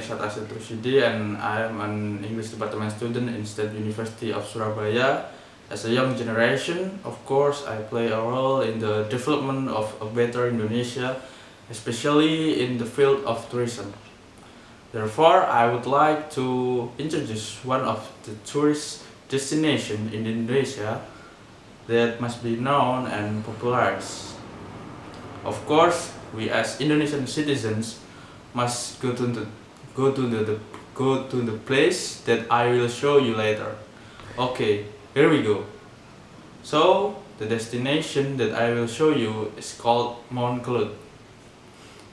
Irsyad and I am an English department student in State University of Surabaya. As a young generation, of course, I play a role in the development of a better Indonesia, especially in the field of tourism. Therefore, I would like to introduce one of the tourist destinations in Indonesia that must be known and popularized. Of course, we as Indonesian citizens must go to the place that I will show you later. Okay, here we go. So the destination that I will show you is called Mount Kelut.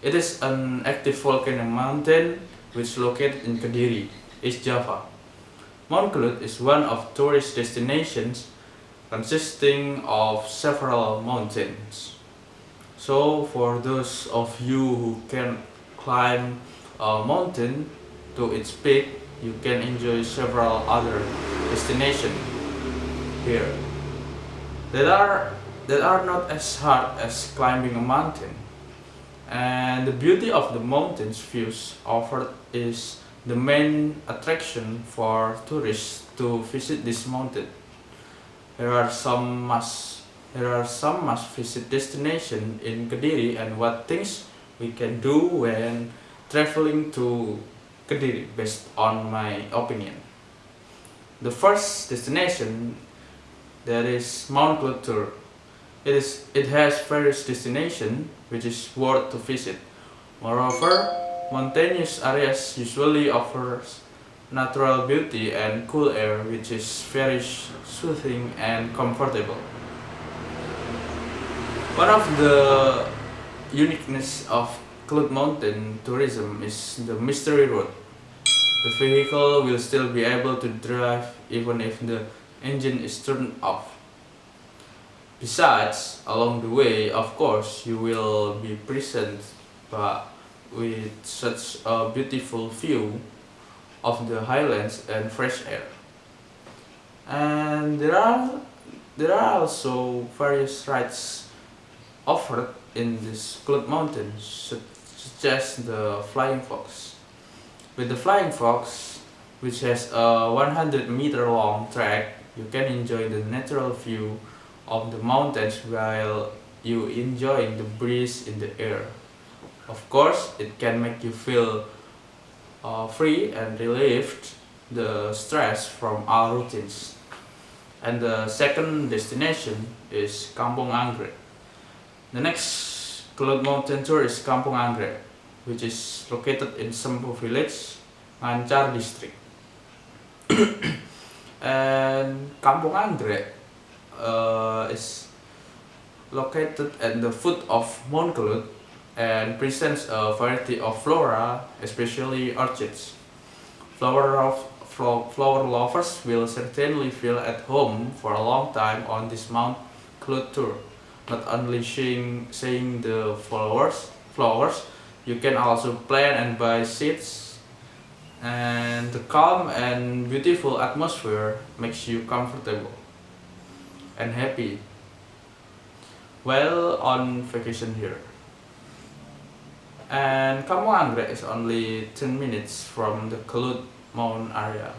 It is an active volcanic mountain which is located in Kediri, East Java. Mount Kelut is one of tourist destinations consisting of several mountains. So for those of you who can climb a mountain to its peak, you can enjoy several other destinations here that are not as hard as climbing a mountain. And the beauty of the mountain's views offered is the main attraction for tourists to visit this mountain. There are some must visit destinations in Kediri and what things we can do when traveling to Kediri based on my opinion. The first destination, that is Mount Kelut Tour. It has various destinations which is worth to visit. Moreover, mountainous areas usually offers natural beauty and cool air which is very soothing and comfortable. One of the uniqueness of Kelut Mountain tourism is the mystery road. The vehicle will still be able to drive even if the engine is turned off. Besides, along the way, of course, you will be present with such a beautiful view of the highlands and fresh air. And there are also various rides offered in this Kelut Mountain, such as the Flying Fox. With the Flying Fox, which has a 100-meter long track, you can enjoy the natural view of the mountains while you enjoying the breeze in the air. Of course, it can make you feel free and relieved the stress from our routines. And the second destination is Kampung Anggrek. The next Kelut Mountain tour is Kampung Anggrek, which is located in Sempu village, Ngancar district. And Kampung Anggrek is located at the foot of Mount Kelut and presents a variety of flora, especially orchids. Flower lovers will certainly feel at home for a long time on this Mount Kelut tour. Not only seeing the flowers, you can also plant and buy seeds, and the calm and beautiful atmosphere makes you comfortable and happy while on vacation here. And Kampung Anggrek is only 10 minutes from the Kelut Mountain area.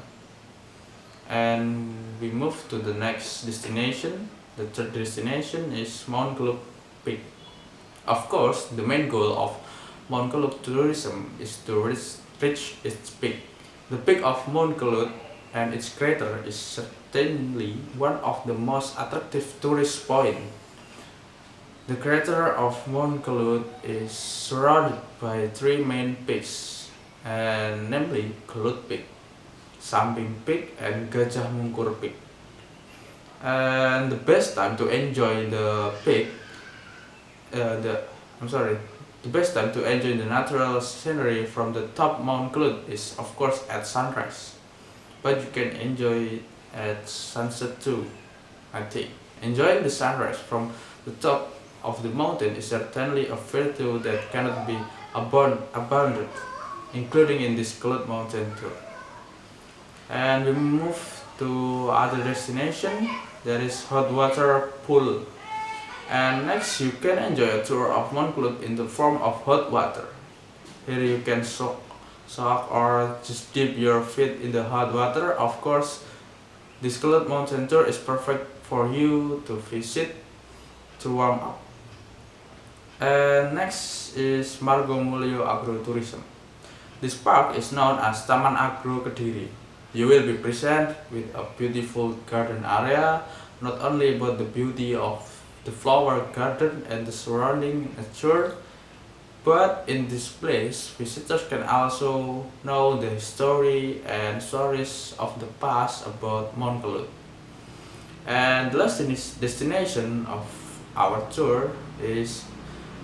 And we move to the next destination. The third destination is Mount Kelut Peak. Of course, the main goal of Mount Kelut tourism is to reach its peak. The peak of Mount Kelut and its crater is certainly one of the most attractive tourist points. The crater of Mount Kelut is surrounded by three main peaks, and namely Kelut Peak, Samping Peak, and Gajah Mungkur Peak. And the best time to enjoy the peak, the best time to enjoy the natural scenery from the top Mount Kelut is of course at sunrise, but you can enjoy it at sunset too. I think enjoying the sunrise from the top of the mountain is certainly a virtue that cannot be abandoned, including in this Kelut Mountain tour. And we move to other destination, that is hot water pool. And next you can enjoy a tour of Mount Kelut in the form of hot water. Here you can soak soak or just dip your feet in the hot water. Of course, this Kelut mountain tour is perfect for you to visit to warm up. And next is Margomulyo Agrotourism. This park is known as Taman Agro Kediri. You will be present with a beautiful garden area, not only about the beauty of the flower garden and the surrounding nature, but in this place, visitors can also know the history and stories of the past about Mount Kelut. And the last destination of our tour is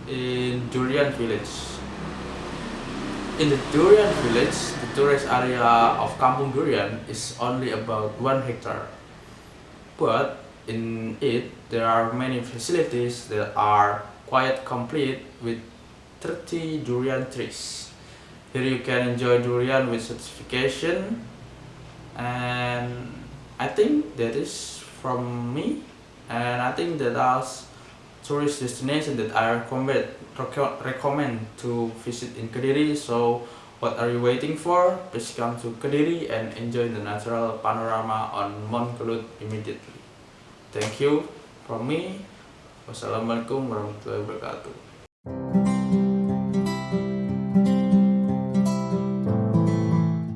in Durian Village. In the Durian Village, the tourist area of Kampung Durian is only about 1 hectare. But in it, there are many facilities that are quite complete with 30 durian trees. Here you can enjoy durian with certification, and I think that is from me, and I think that that's tourist destination that I recommend to visit in Kediri. So what are you waiting for? Please come to Kediri and enjoy the natural panorama on Mount Kelut immediately. Thank you from me. Wassalamualaikum warahmatullahi wabarakatuh.